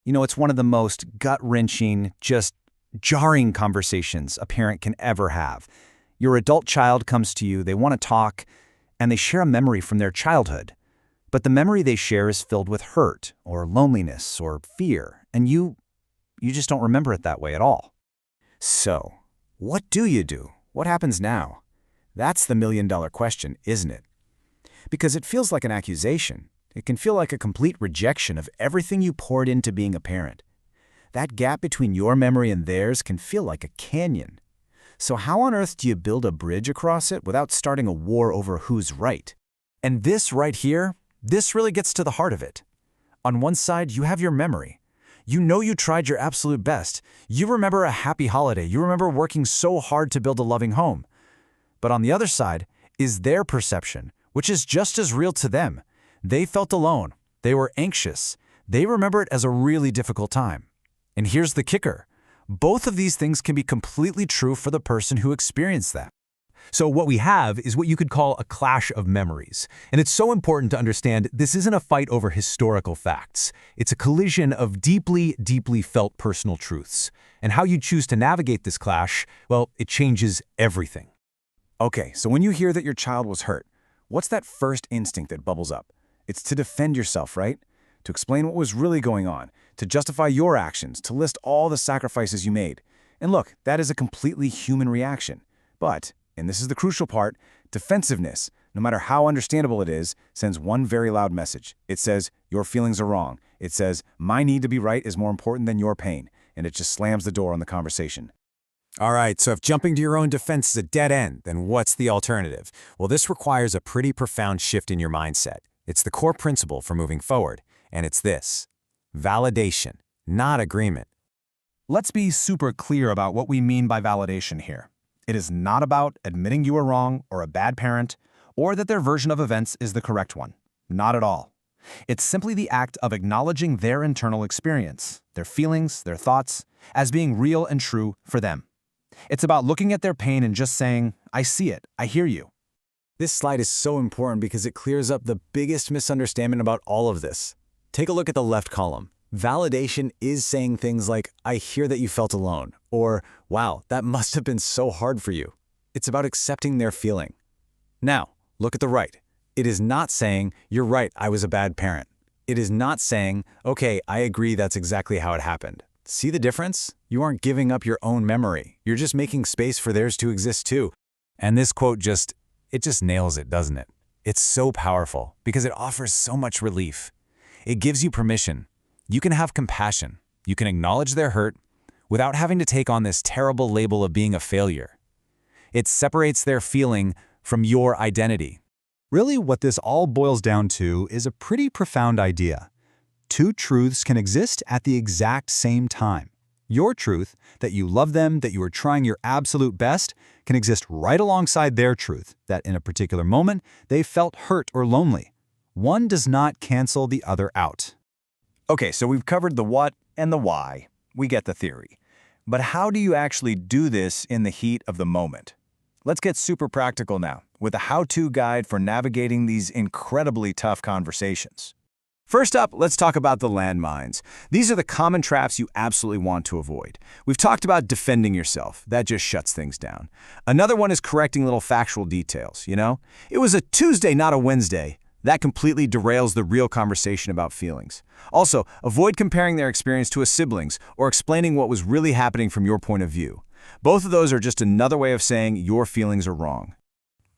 It's one of the most gut-wrenching, just jarring conversations a parent can ever have. Your adult child comes to you, they want to talk, and they share a memory from their childhood. But the memory they share is filled with hurt, or loneliness, or fear, and you just don't remember it that way at all. So, what do you do? What happens now? That's the million-dollar question, isn't it? Because it feels like an accusation. It can feel like a complete rejection of everything you poured into being a parent. That gap between your memory and theirs can feel like a canyon. So how on earth do you build a bridge across it without starting a war over who's right? And this right here, this really gets to the heart of it. On one side, you have your memory. You know you tried your absolute best. You remember a happy holiday. You remember working so hard to build a loving home. But on the other side is their perception, which is just as real to them. They felt alone. They were anxious. They remember it as a really difficult time. And here's the kicker. Both of these things can be completely true for the person who experienced that. So what we have is what you could call a clash of memories. And it's so important to understand this isn't a fight over historical facts. It's a collision of deeply, deeply felt personal truths. And how you choose to navigate this clash, well, it changes everything. Okay, so when you hear that your child was hurt, what's that first instinct that bubbles up? It's to defend yourself, right? To explain what was really going on, to justify your actions, to list all the sacrifices you made. And look, that is a completely human reaction. But, and this is the crucial part, defensiveness, no matter how understandable it is, sends one very loud message. It says, your feelings are wrong. It says, my need to be right is more important than your pain. And it just slams the door on the conversation. All right, so if jumping to your own defense is a dead end, then what's the alternative? Well, this requires a pretty profound shift in your mindset. It's the core principle for moving forward, and it's this: validation, not agreement. Let's be super clear about what we mean by validation here. It is not about admitting you were wrong or a bad parent, or that their version of events is the correct one. Not at all. It's simply the act of acknowledging their internal experience, their feelings, their thoughts, as being real and true for them. It's about looking at their pain and just saying, I see it, I hear you. This slide is so important because it clears up the biggest misunderstanding about all of this. Take a look at the left column. Validation is saying things like, I hear that you felt alone, or, wow, that must have been so hard for you. It's about accepting their feeling. Now, look at the right. It is not saying, you're right, I was a bad parent. It is not saying, okay, I agree that's exactly how it happened. See the difference? You aren't giving up your own memory. You're just making space for theirs to exist too. And this quote just nails it, doesn't it? It's so powerful because it offers so much relief. It gives you permission. You can have compassion. You can acknowledge their hurt without having to take on this terrible label of being a failure. It separates their feeling from your identity. Really, what this all boils down to is a pretty profound idea. Two truths can exist at the exact same time. Your truth, that you love them, that you are trying your absolute best, can exist right alongside their truth, that in a particular moment, they felt hurt or lonely. One does not cancel the other out. Okay, so we've covered the what and the why. We get the theory. But how do you actually do this in the heat of the moment? Let's get super practical now, with a how-to guide for navigating these incredibly tough conversations. First up, let's talk about the landmines. These are the common traps you absolutely want to avoid. We've talked about defending yourself. That just shuts things down. Another one is correcting little factual details, It was a Tuesday, not a Wednesday. That completely derails the real conversation about feelings. Also, avoid comparing their experience to a sibling's or explaining what was really happening from your point of view. Both of those are just another way of saying your feelings are wrong.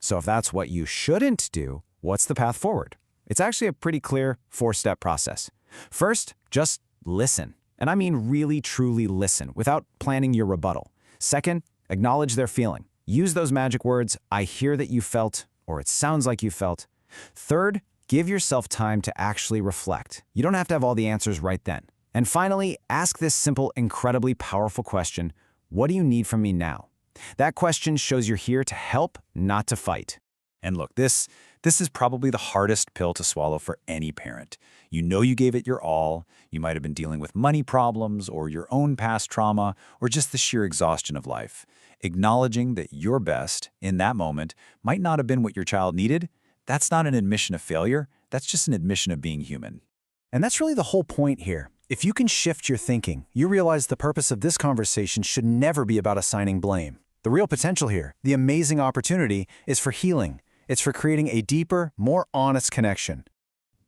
So if that's what you shouldn't do, what's the path forward? It's actually a pretty clear 4-step process. First, just listen. And I mean really, truly listen, without planning your rebuttal. Second, acknowledge their feeling. Use those magic words, I hear that you felt, or it sounds like you felt. Third, give yourself time to actually reflect. You don't have to have all the answers right then. And finally, ask this simple, incredibly powerful question, what do you need from me now? That question shows you're here to help, not to fight. And look, this is probably the hardest pill to swallow for any parent. You know you gave it your all. You might have been dealing with money problems or your own past trauma or just the sheer exhaustion of life. Acknowledging that your best in that moment might not have been what your child needed, that's not an admission of failure. That's just an admission of being human. And that's really the whole point here. If you can shift your thinking, you realize the purpose of this conversation should never be about assigning blame. The real potential here, the amazing opportunity, is for healing. It's for creating a deeper, more honest connection.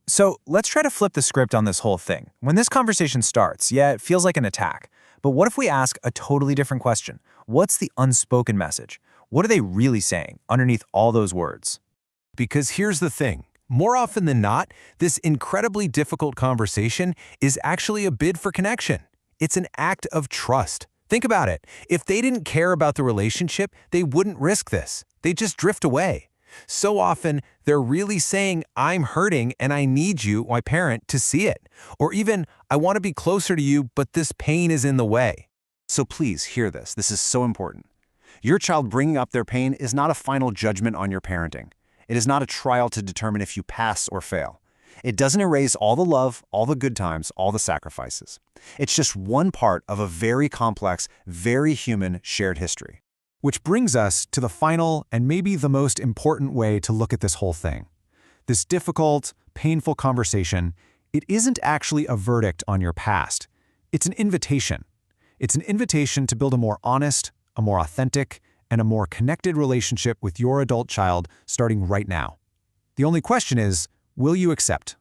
So let's try to flip the script on this whole thing. When this conversation starts, yeah, it feels like an attack. But what if we ask a totally different question? What's the unspoken message? What are they really saying underneath all those words? Because here's the thing. More often than not, this incredibly difficult conversation is actually a bid for connection. It's an act of trust. Think about it. If they didn't care about the relationship, they wouldn't risk this. They'd just drift away. So often, they're really saying, I'm hurting and I need you, my parent, to see it. Or even, I want to be closer to you, but this pain is in the way. So please hear this. This is so important. Your child bringing up their pain is not a final judgment on your parenting. It is not a trial to determine if you pass or fail. It doesn't erase all the love, all the good times, all the sacrifices. It's just one part of a very complex, very human shared history. Which brings us to the final and maybe the most important way to look at this whole thing. This difficult, painful conversation, it isn't actually a verdict on your past. It's an invitation. It's an invitation to build a more honest, a more authentic, and a more connected relationship with your adult child starting right now. The only question is, will you accept?